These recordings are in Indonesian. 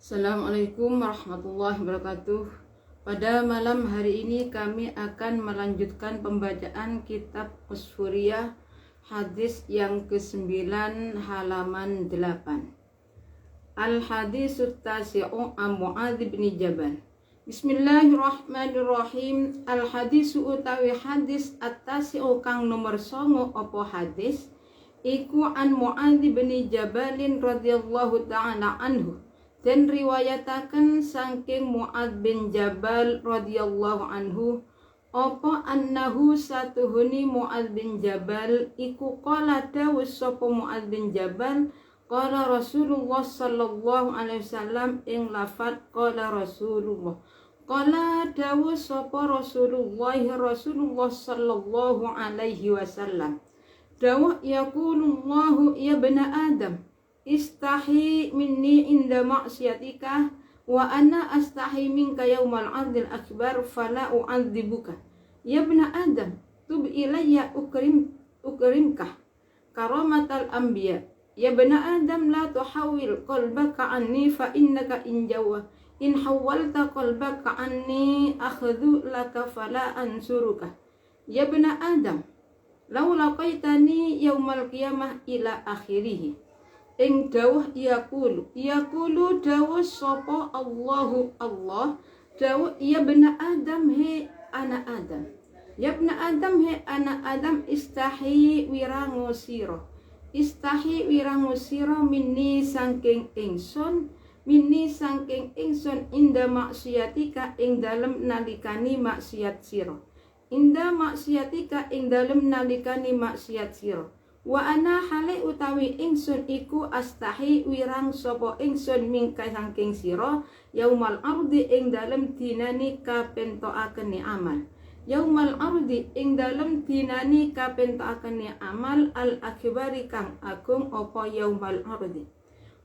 Assalamualaikum warahmatullahi wabarakatuh. Pada malam hari ini kami akan melanjutkan pembacaan kitab Usfuriyah hadis yang ke-9 halaman 8. Al-hadisut tasi'u an Mu'adz bin Jabal. Bismillahirrahmanirrahim. Al-hadisu utawi hadis at-tasi'u kang nomor 9 apa hadis iku an Mu'adz bin Jabalin radhiyallahu ta'ala anhu. Dan riwayataken saking Mu'adz bin Jabal radhiyallahu anhu apa annahu satuhuni Mu'adz bin Jabal iku qala dawuh sapa Mu'adz bin Jabal qala Rasulullah sallallahu alaihi wasallam ing lafadz qala Rasulullah qala dawuh sapa Rasulullah sallallahu alaihi wasallam dawuh yaqulullahu ya bani Adam istahi minni inda maksiatika wa ana astahi minka yaumal ardil akbar fala u'adzibuka ya ibna adam tub ilayya ukrimkah karamatal anbiya ya ibna adam la tuhawil qalbaka anni fa innaka in hawalta qalbaka anni akhudhu laka fala ansuruka ya ibna adam law laqaitani yaumal qiyamah ila akhirih. Ing dawuh yaqulu dawuh sapa Allahu Allah dawuh ya bani Adam he anak Adam ya bani Adam he anak Adam istahi wirango sira minni saking ingsun inda maksiatika ing dalem nalikani maksiat sira wa ana hale utawi ingsun iku astahi wirang sapa ingsun mingka saking sira yaumal ardi ing dalem dinani kapentokakene amal al akbari kang agung apa yaumal ardi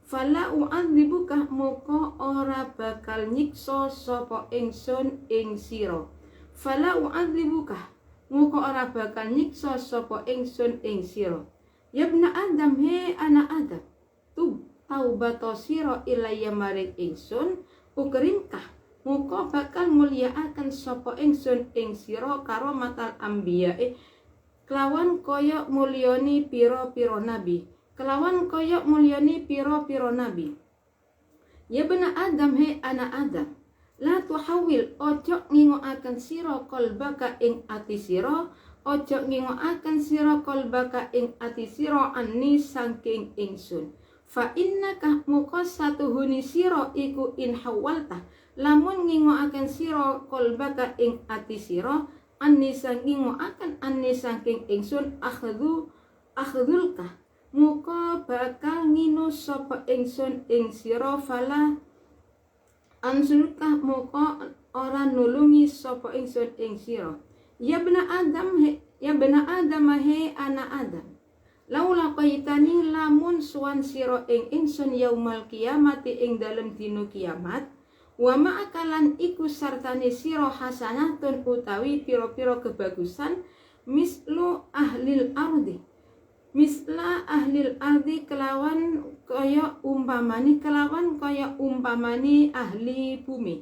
fala u'adzibuka moko ora bakal nyiksa sapa ingsun ing sira ya bna Adam he anak Adam tub taubato sira ilayya maring ingsun ukrimkah muka bakal mulyaaken sapa ingsun ing sira karamatal anbiya kelawan kaya mulyani pira-pira nabi ya bna Adam he anak Adam la tuhawil ojo ngingokaken sira qalbaka ing ati sira anni saking ingsun fa innaka muka satuhuni sira iku in hawalta lamun ngingokaken sira qalbaka ing ati sira anni saking ingsun akhdulka muka bakal ngino sapa ingsun ing sira fala ansurka muka ora nulungi sapa ingsun ing sira ya bena Adam he anak Adam laula qaitani lamun suwan sira ing ingsun yaumal kiamati ing dalem dina kiamat wa ma'akalan iku sartane sira hasanatun utawi pira-pira kebagusan misla ahlil ardi kelawan kaya umpamani ahli bumi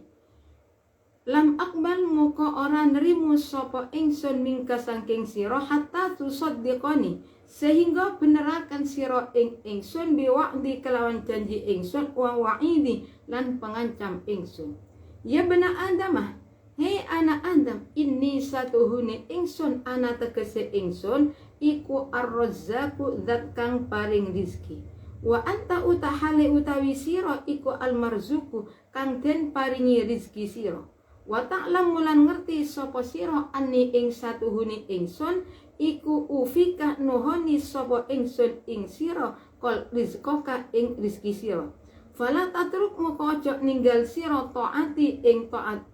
lam akbal muka ora nerimu sapa ingsun mingka saking sira hatta tusaddiqani sehingga beneraken sira ing ingsun biwa'di kelawan janji ingsun wa wa'idi lan pengancam ingsun ya bani Adam he anak Adam inni satuhune ingsun ana tegese ingsun iku ar-razzaqu zat kang paring rizki wa anta utahale utawi sira iku al-marzuqu kang den paringi rizki sira wa ta'lam mulan ngerti sapa sira anni ing satuhuni ingsun iku ufika nuhoni sapa ingsun ing sira kol rizqaka ing rizki sira fala tatruk muka aja ninggal sira taati ing taat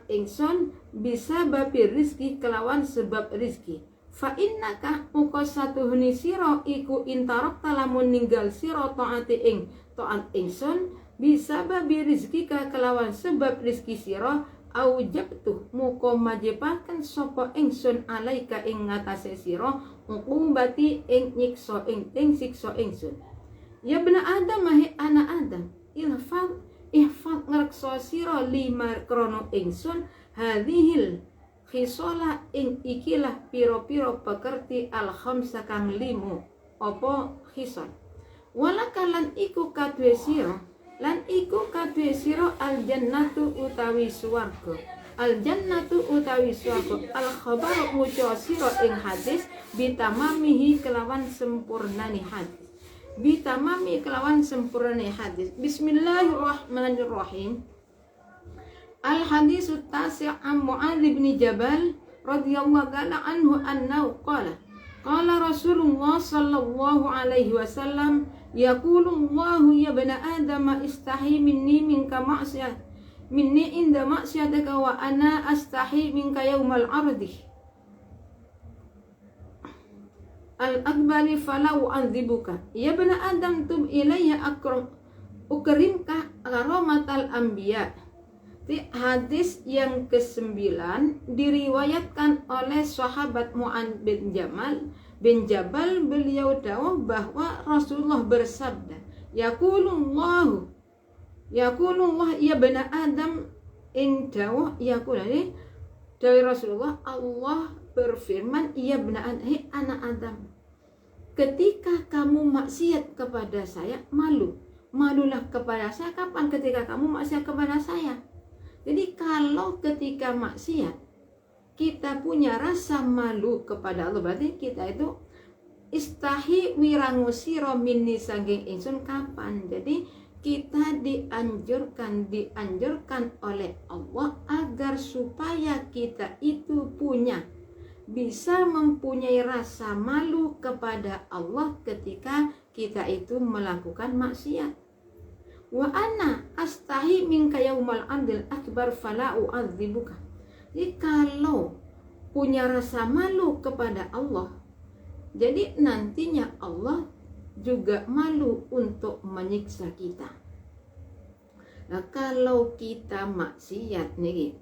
ingsun bisa babi rizki kelawan sebab rizki fa innaka muka satuhuni sira iku intarok talamun ninggal sira taati ing taat ingsun bisa babi rizki kelawan sebab rizki sira au jabtu muka majibaken sapa ingsun alaika ing ngatasé sira uqubati ing nyiksa ing siksa ingsun Ya bena Adam mahe anak Adam, ihfad ngrekso sira lima krono ingsun hadhil khisola ing ikilah piro-piro pekerti al khamsa kang limu apa khisol. Walakalan iku kadue sira lan iku kadue sira al jannatu utawi swarga. Al jannatu utawi swarga al khabar muca sira ing hadis bitamamihi kelawan sempurnani hadis. Bitamami kelawan sempurnani hadis. Bismillahirrahmanirrahim. Al hadisu tasi' an Mu'adz bin Jabal radhiyallahu ta'ala anhu annahu qala Rasulullah sallallahu alaihi wasallam yaqulu Allahu ya bani Adam istahi minni minka ma'siyat minni inda ma'siyatika wa ana astahi minka yaumal ardi al-akbali falau anzibuka ya bani Adam tub ilayya ukrimka karamatal anbiya. Hadis yang ke-9 diriwayatkan oleh sahabat Mu'adz bin Jabal. Beliau dawuh bahwa Rasulullah bersabda, Yaqulullah ya bani Adam ing dawuh yaqulani dari Rasulullah, Allah berfirman, ya bani Adam, hai anak Adam, ketika kamu maksiat kepada saya, malulah kepada saya. Kapan? Ketika kamu maksiat kepada saya. Jadi kalau ketika maksiat kita punya rasa malu kepada Allah, berarti kita itu istahi wirangusiro minni sanggeng ingsun. Kapan? Jadi kita dianjurkan oleh Allah agar supaya kita itu bisa mempunyai rasa malu kepada Allah ketika kita itu melakukan maksiat. Wa ana astahi minka yaumal adil akbar fala u'adzibuka. Jadi kalau punya rasa malu kepada Allah, jadi nantinya Allah juga malu untuk menyiksa kita. Nah kalau kita maksiat nih,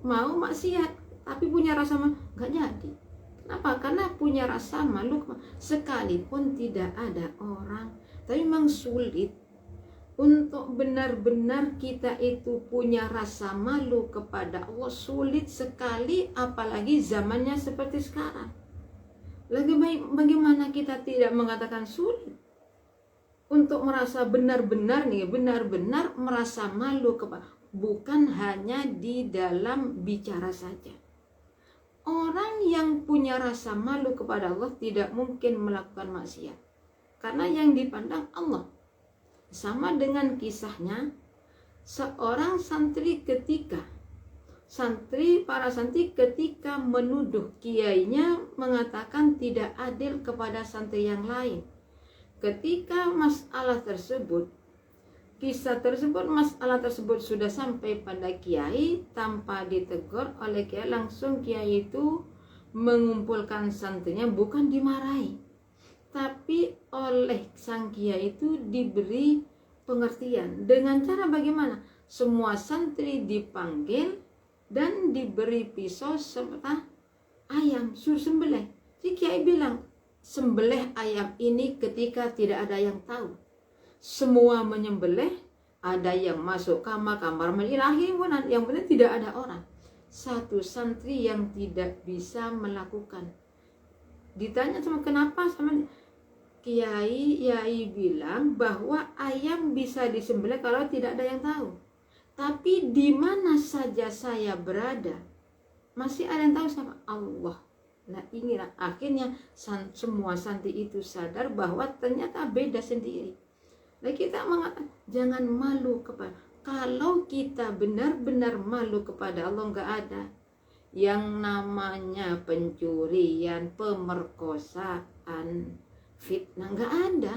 mau maksiat tapi punya rasa malu, nggak jadi. Kenapa? Karena punya rasa malu sekalipun tidak ada orang. Tapi memang sulit untuk benar-benar kita itu punya rasa malu kepada Allah, sulit sekali, apalagi zamannya seperti sekarang. Lagi bagaimana kita tidak mengatakan sulit untuk merasa benar-benar merasa malu kepada, bukan hanya di dalam bicara saja. Orang yang punya rasa malu kepada Allah tidak mungkin melakukan maksiat, karena yang dipandang Allah. Sama dengan kisahnya seorang para santri ketika menuduh kiainya mengatakan tidak adil kepada santri yang lain. Ketika masalah tersebut sudah sampai pada kiai, tanpa ditegur oleh kiai, langsung kiai itu mengumpulkan santrinya, bukan dimarahi, tapi oleh sang kiai itu diberi pengertian. Dengan cara bagaimana? Semua santri dipanggil dan diberi pisau serta ayam, suruh sembelih. Si kiai bilang, sembelih ayam ini ketika tidak ada yang tahu. Semua menyembelih, ada yang masuk kamar melilahi, yang benar tidak ada orang. Satu santri yang tidak bisa melakukan. Ditanya sama kenapa, sama Kiai bilang bahwa ayam bisa disembelih kalau tidak ada yang tahu. Tapi di mana saja saya berada, masih ada yang tahu sama Allah. Nah inilah akhirnya semua santri itu sadar bahwa ternyata beda sendiri. Nah kita mengatakan jangan malu kepada, kalau kita benar-benar malu kepada Allah, nggak ada yang namanya pencurian, pemerkosaan, fitnah, nggak ada.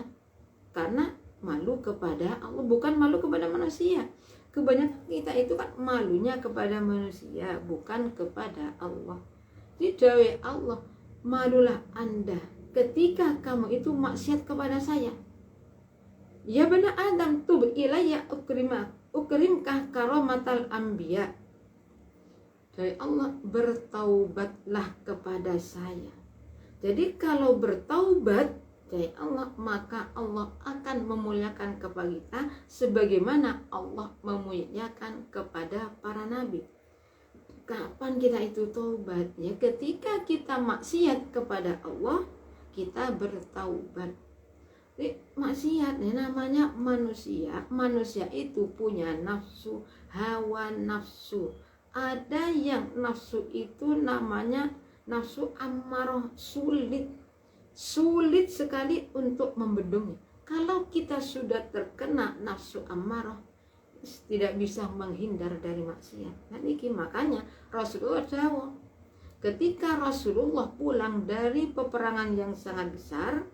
Karena malu kepada Allah, bukan malu kepada manusia. Kebanyakan kita itu kan malunya kepada manusia, bukan kepada Allah. Jadi Allah, malulah Anda ketika kamu itu maksiat kepada saya. Ya bani Adam tub ilayya ukrimkah karamatal anbiya. Dari Allah, bertaubatlah kepada saya. Jadi kalau bertaubat dari Allah, maka Allah akan memuliakan kepada kita sebagaimana Allah memuliakan kepada para nabi. Kapan kita itu taubat? Ya ketika kita maksiat kepada Allah, kita bertaubat. Maksiat ya, namanya manusia itu punya nafsu, hawa nafsu. Ada yang nafsu itu namanya nafsu ammarah, sulit sekali untuk membendungnya. Kalau kita sudah terkena nafsu ammarah, tidak bisa menghindar dari maksiat. Makanya Rasulullah jawab, ketika Rasulullah pulang dari peperangan yang sangat besar,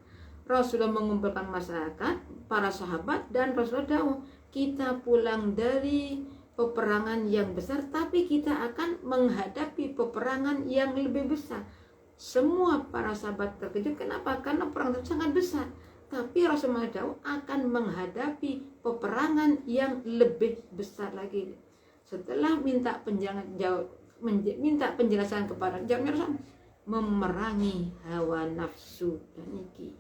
Rasulullah mengumpulkan masyarakat, para sahabat, dan Rasulullah jawab, kita pulang dari peperangan yang besar, tapi kita akan menghadapi peperangan yang lebih besar. Semua para sahabat terkejut. Kenapa? Karena perang itu sangat besar. Tapi Rasulullah akan menghadapi peperangan yang lebih besar lagi. Setelah minta penjelasan kepada Rasul, memerangi hawa nafsu dan iki.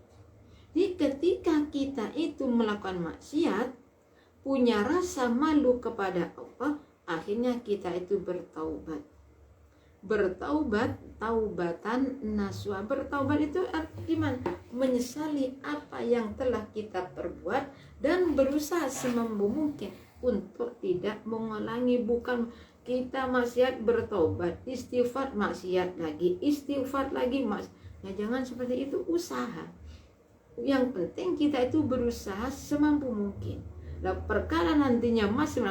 Jadi ketika kita itu melakukan maksiat, punya rasa malu kepada Allah, akhirnya kita itu bertaubat. Bertaubat, taubatan nasuha. Bertaubat itu artinya menyesali apa yang telah kita perbuat dan berusaha semampu mungkin untuk tidak mengulangi. Bukan kita maksiat bertaubat, istighfar maksiat lagi, istighfar lagi ya jangan seperti itu, usaha. Yang penting kita itu berusaha semampu mungkin. Nah, perkara nantinya masih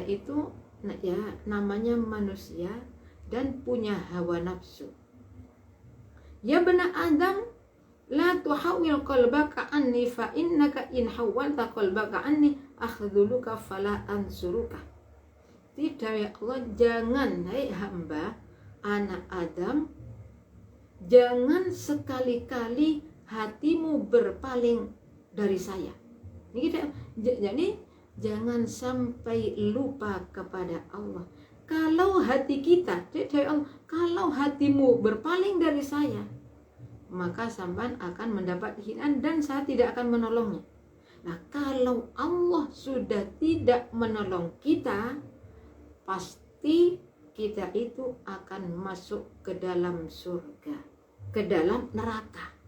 itu ya namanya manusia dan punya hawa nafsu. Ya bani Adam, la tuhawil qalbaka anni fa innaka in hawalta qalbaka anni akhdhuluka fala ansuruka. Tidak ya Allah, jangan, hai hamba anak Adam, jangan sekali-kali hatimu berpaling dari saya. Jadi jangan sampai lupa kepada Allah. Kalau hati kita dari Allah, kalau hatimu berpaling dari saya, maka sampan akan mendapat hinaan dan saya tidak akan menolongnya. Nah, kalau Allah sudah tidak menolong kita, pasti kita itu akan masuk ke dalam surga, ke dalam neraka.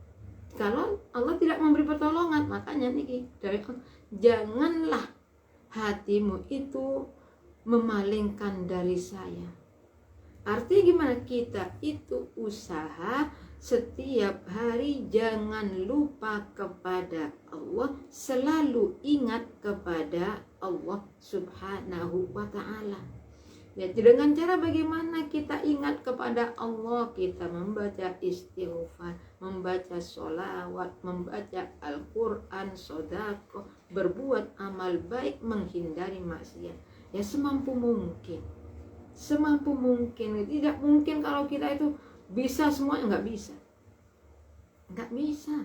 Kalau Allah tidak memberi pertolongan, makanya nih dari Allah, janganlah hatimu itu memalingkan dari saya. Artinya gimana? Kita itu usaha setiap hari jangan lupa kepada Allah, selalu ingat kepada Allah Subhanahu wa ta'ala. Ya, dengan cara bagaimana kita ingat kepada Allah, kita membaca istighfar, membaca sholawat, membaca Al-Quran, sodako, berbuat amal baik, menghindari maksiat. Ya semampu mungkin. Semampu mungkin. Tidak mungkin kalau kita itu bisa semuanya, nggak bisa. Nggak bisa.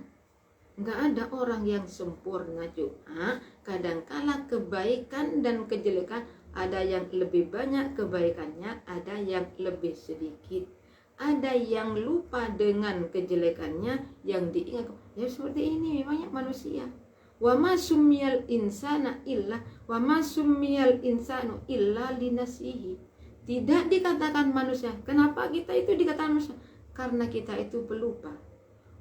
Nggak ada orang yang sempurna juga. Kadangkala kebaikan dan kejelekan, ada yang lebih banyak kebaikannya, ada yang lebih sedikit. Ada yang lupa dengan kejelekannya, yang diingat. Ya seperti ini memangnya manusia. Wa ma summiyal insana illa wa ma summiyal insanu illa linasihi. Tidak dikatakan manusia. Kenapa kita itu dikatakan manusia? Karena kita itu pelupa.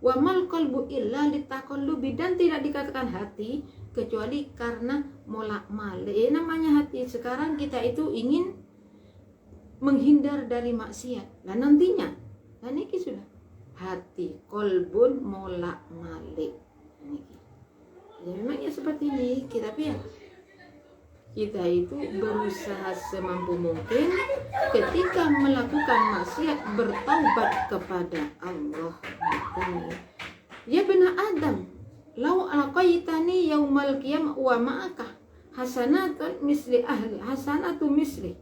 Wa mal qalbu illa litaqallubi, dan tidak dikatakan hati kecuali karena molak-malik. Namanya hati. Sekarang kita itu ingin menghindar dari maksiat. Nah nantinya, dan ini sudah hati kolbun molak-malik. Ya memangnya seperti ini. Kita itu berusaha semampu mungkin ketika melakukan maksiat bertaubat kepada Allah. Ya bani Adam, lau alqaitani yaumal qiyamah wa ma'aka hasanatun misli ahli hasanatu misli.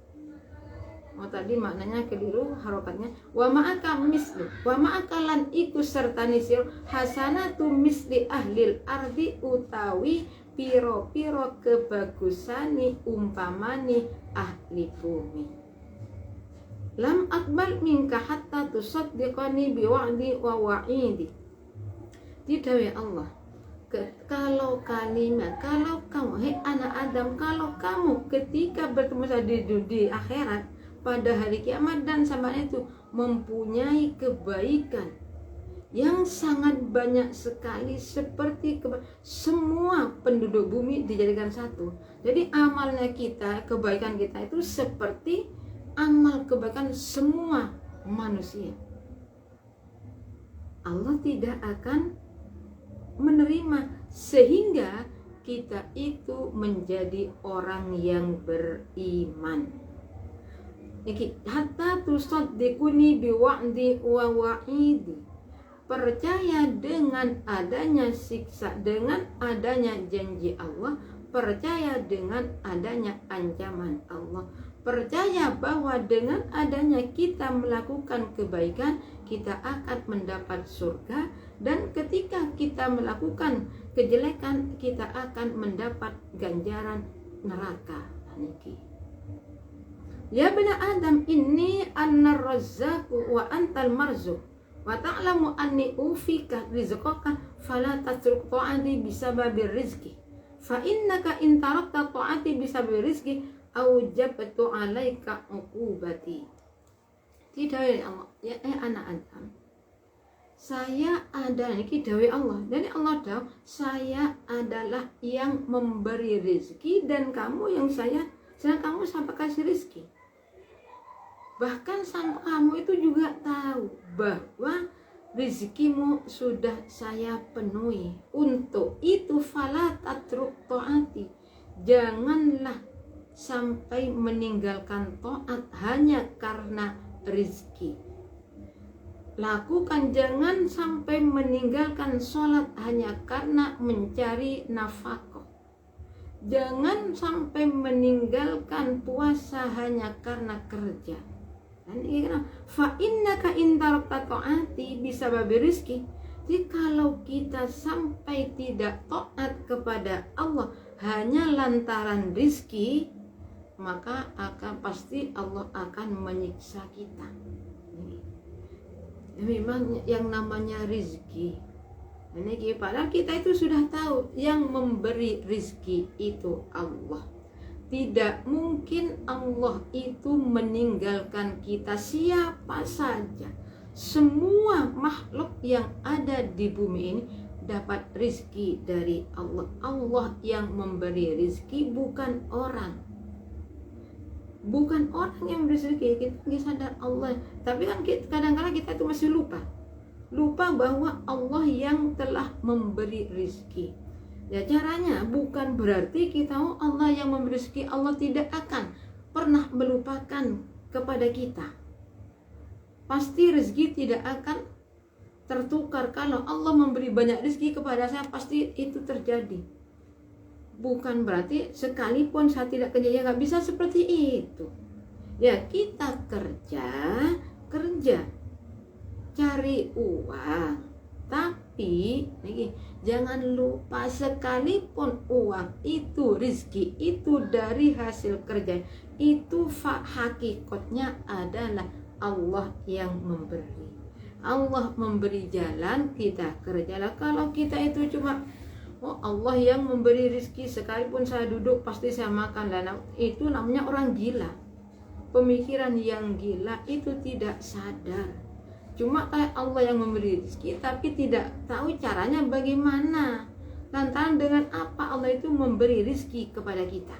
Tadi maknanya keliru harokatnya. Wa ma'aka misli, wa ma'aka lan iku sertani sir hasanatu misli ahlil ardi utawi piro-piro kebagusani umpamani ahli bumi. Lam akbal minka hatta tusaddiqani biwa'di wa wa'idi. Tidak ya Allah. Kalau kalimat, kalau kamu, hei anak Adam, kalau kamu ketika bertemu saya di akhirat pada hari kiamat dan sama itu mempunyai kebaikan yang sangat banyak sekali seperti semua penduduk bumi dijadikan satu. Jadi amalnya kita, kebaikan kita itu seperti amal kebaikan semua manusia. Allah tidak akan menerima, sehingga kita itu menjadi orang yang beriman. Hatta tusaddiquni biwa'di wa wa'idi. Percaya dengan adanya siksa, dengan adanya janji Allah, percaya dengan adanya ancaman Allah, percaya bahwa dengan adanya kita melakukan kebaikan, kita akan mendapat surga, dan ketika kita melakukan kejelekan, kita akan mendapat ganjaran neraka. Ya bani Adam, inni anar razzaqu wa antal marzuq wa ta'lamu anni ufika rizqaka fala tatruk ta'ati bisababi rizqi fa innaka in tarakta ta'ati bisababi rizqi aujabtu 'alaika uqubati. Tidak ya Allah, ya anak Adam, saya adalah ini dawai Allah. Jadi Allah tahu saya adalah yang memberi rezeki dan kamu yang sedang kamu sampai kasih rezeki. Bahkan sampai kamu itu juga tahu bahwa rezekimu sudah saya penuhi. Untuk itu fala tatruk taati, janganlah sampai meninggalkan taat hanya karena rezeki. Lakukan, jangan sampai meninggalkan sholat hanya karena mencari nafkah. Jangan sampai meninggalkan puasa hanya karena kerja. Fa innaka in tarakta ta'ati bisababi rizki. Jadi kalau kita sampai tidak taat kepada Allah hanya lantaran rizki, maka pasti Allah akan menyiksa kita. Memang yang namanya rizki, padahal kita itu sudah tahu yang memberi rizki itu Allah. Tidak mungkin Allah itu meninggalkan kita, siapa saja. Semua makhluk yang ada di bumi ini dapat rizki dari Allah. Allah yang memberi rizki, bukan orang. Bukan orang yang memberi rizki. Kita sadar Allah. Tapi kan kadang-kadang kita itu masih lupa bahwa Allah yang telah memberi rizki. Ya caranya bukan berarti kita Allah yang memberi rezeki, Allah tidak akan pernah melupakan kepada kita. Pasti rezeki tidak akan tertukar. Kalau Allah memberi banyak rezeki kepada saya, pasti itu terjadi. Bukan berarti sekalipun saya tidak kerja, ya nggak bisa seperti itu. Ya kita kerja cari uang, tapi jangan lupa sekalipun uang itu, rezeki itu dari hasil kerja, itu hakikatnya adalah Allah yang memberi. Allah memberi jalan, kita kerjalah. Kalau kita itu cuma Allah yang memberi rezeki, sekalipun saya duduk pasti saya makan, dan itu namanya orang gila. Pemikiran yang gila itu tidak sadar. Cuma kayak Allah yang memberi rezeki tapi tidak tahu caranya bagaimana. Lantaran dengan apa Allah itu memberi rezeki kepada kita.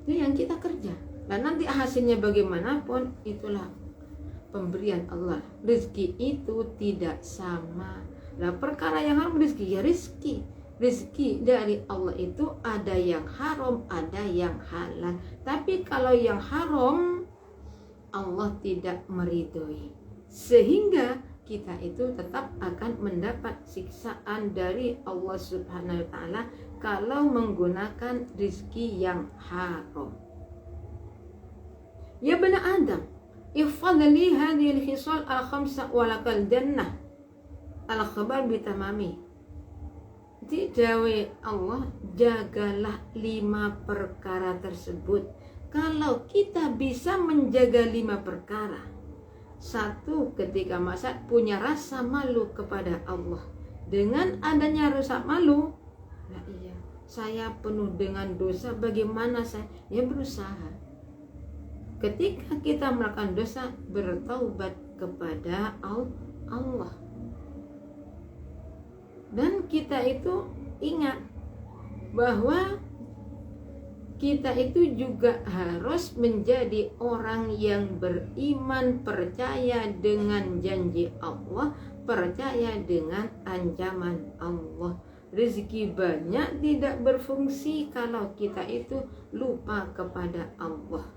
Itu yang kita kerja. Dan nanti hasilnya bagaimanapun itulah pemberian Allah. Rezeki itu tidak sama. Nah, perkara yang haram rezeki ya rezeki. Rezeki dari Allah itu ada yang haram, ada yang halal. Tapi kalau yang haram Allah tidak meridhoi. Sehingga kita itu tetap akan mendapat siksaan dari Allah Subhanahu wa ta'ala kalau menggunakan rizki yang haram. Ya bani Adam, ifadli hadhil khisal al-khamsa walakal jannah al-khabar bitamami. Dawai Allah, jagalah 5 perkara tersebut. Kalau kita bisa menjaga 5 perkara, 1, ketika masak punya rasa malu kepada Allah. Dengan adanya rasa malu, nah iya, saya penuh dengan dosa, bagaimana saya? Ya berusaha. Ketika kita melakukan dosa, bertaubat kepada Allah. Dan kita itu ingat bahwa kita itu juga harus menjadi orang yang beriman, percaya dengan janji Allah, percaya dengan ancaman Allah. Rezeki banyak tidak berfungsi kalau kita itu lupa kepada Allah.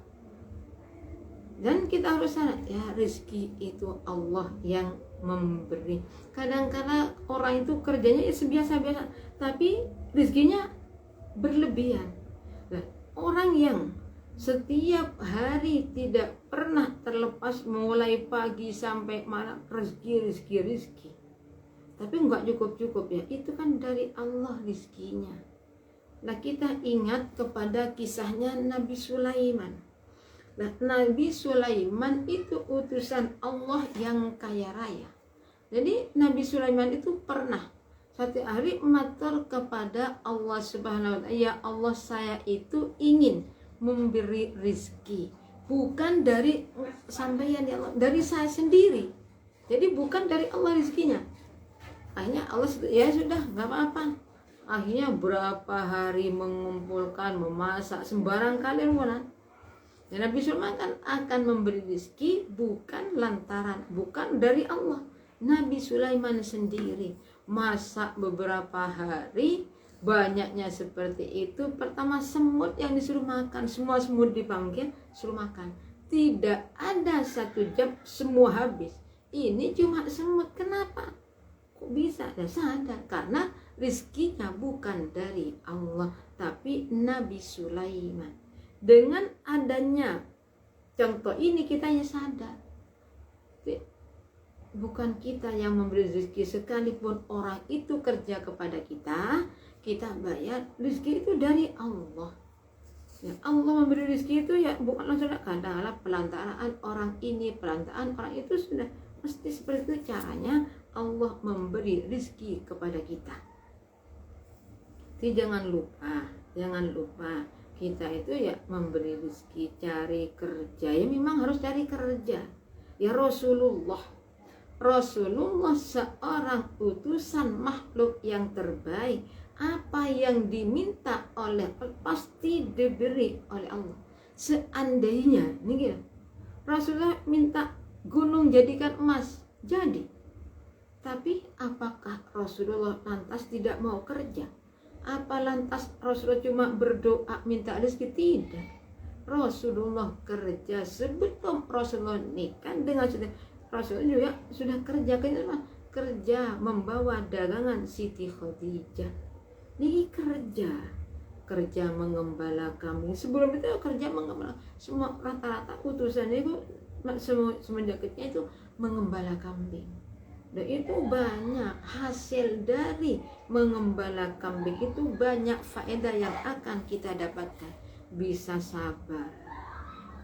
Dan kita harus sadar, ya rezeki itu Allah yang memberi. Kadang-kadang orang itu kerjanya sebiasa-biasa, tapi rezekinya berlebihan. Nah, orang yang setiap hari tidak pernah terlepas mulai pagi sampai malam rezeki, tapi nggak cukup ya, itu kan dari Allah rezekinya. Nah, kita ingat kepada kisahnya Nabi Sulaiman. Nah, Nabi Sulaiman itu utusan Allah yang kaya raya. Jadi Nabi Sulaiman itu pernah satu hari matur kepada Allah Subhanahu wa Ta'ala, ya Allah, saya itu ingin memberi rizki, bukan dari sampeyan ya Allah, dari saya sendiri. Jadi bukan dari Allah rizkinya. Akhirnya Allah, ya sudah, nggak apa-apa. Akhirnya berapa hari mengumpulkan, memasak sembarang kalian mana. Dan Nabi Sulaiman kan akan memberi rezeki bukan dari Allah. Nabi Sulaiman sendiri masak beberapa hari, banyaknya seperti itu. Pertama semut yang disuruh makan, semua semut dipanggil suruh makan. Tidak ada 1 jam semua habis. Ini cuma semut, kenapa? Kok bisa? Dan sadar karena rezekinya bukan dari Allah, tapi Nabi Sulaiman. Dengan adanya contoh ini kita ya sadar, bukan kita yang memberi rezeki, sekalipun orang itu kerja kepada kita bayar, rezeki itu dari Allah. Ya, Allah memberi rezeki itu ya bukan langsung, kadang-kadang pelantaraan orang ini, pelantaraan orang itu, sudah mesti seperti itu caranya Allah memberi rezeki kepada kita. Jadi jangan lupa kita itu ya memberi rezeki, cari kerja, ya memang harus cari kerja. Ya Rasulullah seorang utusan makhluk yang terbaik, apa yang diminta oleh Allah pasti diberi oleh Allah. Seandainya nih Rasulullah minta gunung jadikan emas, jadi. Tapi apakah Rasulullah lantas tidak mau kerja? Apa lantas Rasulullah cuma berdoa minta rezeki? Tidak. Rasulullah kerja sebelum Rasulullah nikah dengan Rasulullah juga sudah kerja membawa dagangan Siti Khadijah. Ini kerja mengembala kambing. Sebelum itu kerja mengembala, semua rata-rata utusannya itu semenjak kecil itu mengembala kambing. Dan itu banyak hasil dari mengembala kambing, itu banyak faedah yang akan kita dapatkan. Bisa sabar,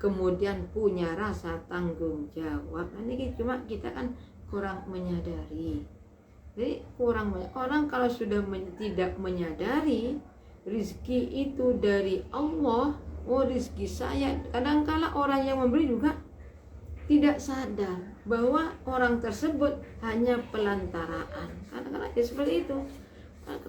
kemudian punya rasa tanggung jawab. Ini cuma kita kan kurang menyadari. Jadi orang kalau sudah tidak menyadari rezeki itu dari Allah, oh rezeki saya. Kadang-kala orang yang memberi juga tidak sadar bahwa orang tersebut hanya pelantaraan. Kadang-kadang ya seperti itu.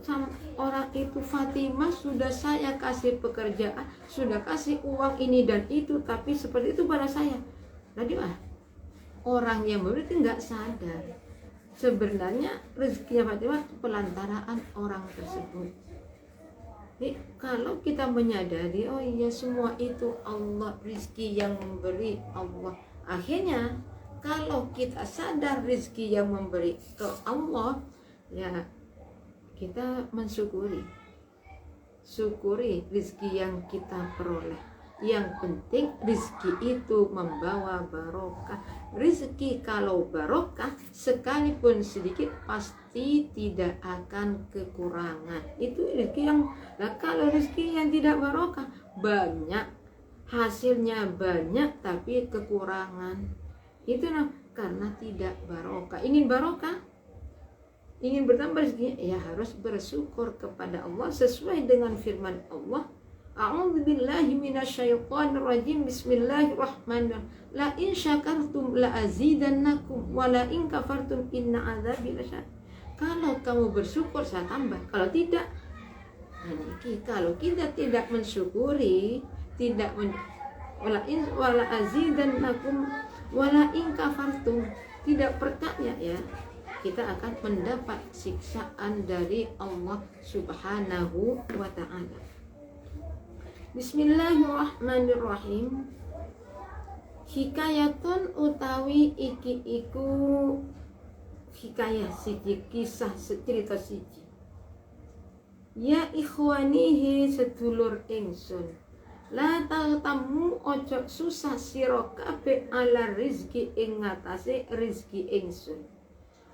Sama orang itu, Fatimah sudah saya kasih pekerjaan, sudah kasih uang ini dan itu, tapi seperti itu pada saya. Tadi orang yang memberi itu nggak sadar sebenarnya rezekinya Fatimah pelantaraan orang tersebut. Jadi kalau kita menyadari, oh iya semua itu Allah, rezeki yang memberi Allah. Akhirnya kalau kita sadar rezeki yang memberi ke Allah, ya kita mensyukuri rezeki yang kita peroleh. Yang penting rezeki itu membawa barokah. Rezeki kalau barokah sekalipun sedikit pasti tidak akan kekurangan. Itu rezeki yang, nah kalau rezeki yang tidak barokah banyak, hasilnya banyak tapi kekurangan. Itu karena tidak barokah. Ingin barokah, ingin bertambah rezekinya, ya harus bersyukur kepada Allah sesuai dengan firman Allah, a'udzubillahi minasyaitonirrajim, bismillahirrahmanirrahim, la in syakartum la azidannakum wa la in kafartum inna adzabi lasyadid. Kalau kamu bersyukur saya tambah, kalau tidak, kalau kita tidak mensyukuri, tidak wala azidannakum wala in kafartum, tidak percaya, ya kita akan mendapat siksaan dari Allah Subhanahu wa ta'ala. Bismillahirrahmanirrahim. Hikayatun utawi iki iku hikayah siji, kisah cerita siji. Ya ikhwanihi sedulur ingsun, la tamu ojo susah sira kabeh ala rizki ing ngatasé rizki ingsun.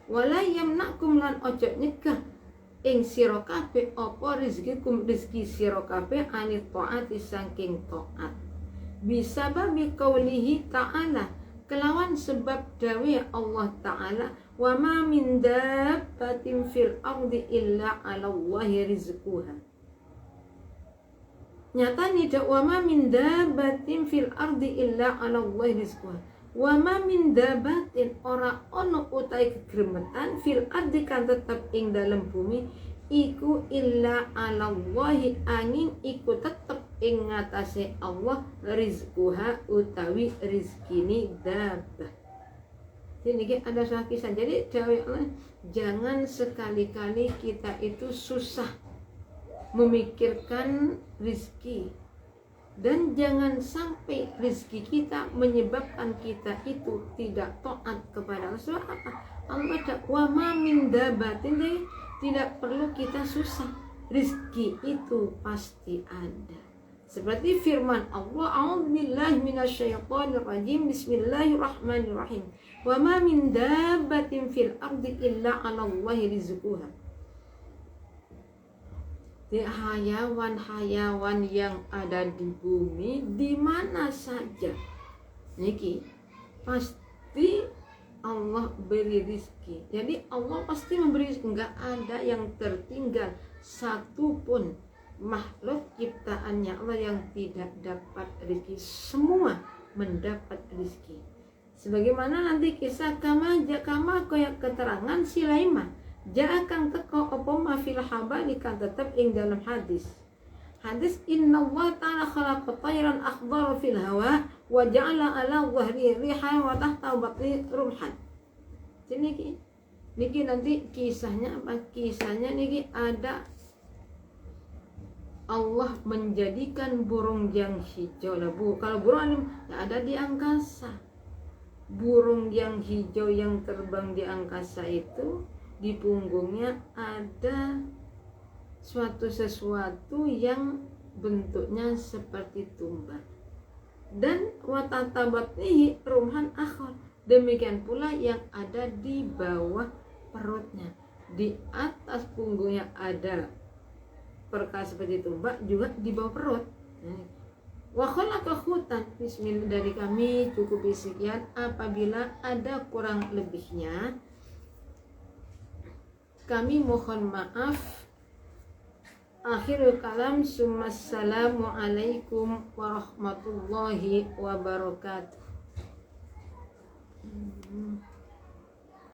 Wala yamnakum lan ojo nyegah ing sira kabeh apa rizkikum rizki sira kabeh anit taati saking taat. Bisa babi qaulihi ta'ala, kelawan sebab dawe Allah Ta'ala, wa ma min dabbatin fil ardi illa 'ala Allahi rizquha. Nyatane wa ma min dabbatin fil ardi illa 'ala Allahi rizquha. Wa ma min dabbatin ora ono utai kegremetan fil ardi kan tetep ing dalem bumi iku illa 'ala Allahi angin iku tetep ing ngatasé Allah rizquha utawi rizkini dabbah. Jadi ada suatu kisah. Jadi Allah, jangan sekali-kali kita itu susah memikirkan rizki, dan jangan sampai rizki kita menyebabkan kita itu tidak taat kepada Allah. Sebab apa? Allah kata wa ma min dabbatin, tidak perlu kita susah, rizki itu pasti ada. Seperti firman Allah, a'udzubillahi minasyaitonirrajim, bismillahirrahmanirrahim, wa ma min dabbatin fil ardi illa 'ala Allahi rizquha. Hayawan-hayawan yang ada di bumi di mana saja niki pasti Allah beri rizki. Jadi Allah pasti memberi rizki, enggak ada yang tertinggal satupun makhluk ciptaannya Allah yang tidak dapat rezeki. Semua mendapat rezeki. Sebagaimana nanti kisah kama koyak keterangan Sulaiman, ja'akang teko opo ma fil habali kan tetap ing dalam hadis. Hadis inna Allah ta'ala khalaqa tayran akhdara fil hawa wa ja'ala ala dhahri rihan wa tahta batni rumhan. Jadi niki nanti kisahnya apa? Kisahnya niki ada Allah menjadikan burung yang hijau. Kalau burung yang ada di angkasa, burung yang hijau yang terbang di angkasa itu di punggungnya ada sesuatu yang bentuknya seperti tumbal. Dan watatabatnihi rumhan akhar, demikian pula yang ada di bawah perutnya. Di atas punggungnya ada perkara seperti tumbal, juga di bawah perut. Wa khalaqa khutan. Bismillah, dari kami cukup sekian. Apabila ada kurang lebihnya kami mohon maaf. Akhirul kalam, assalamu alaikum warahmatullahi wabarakatuh.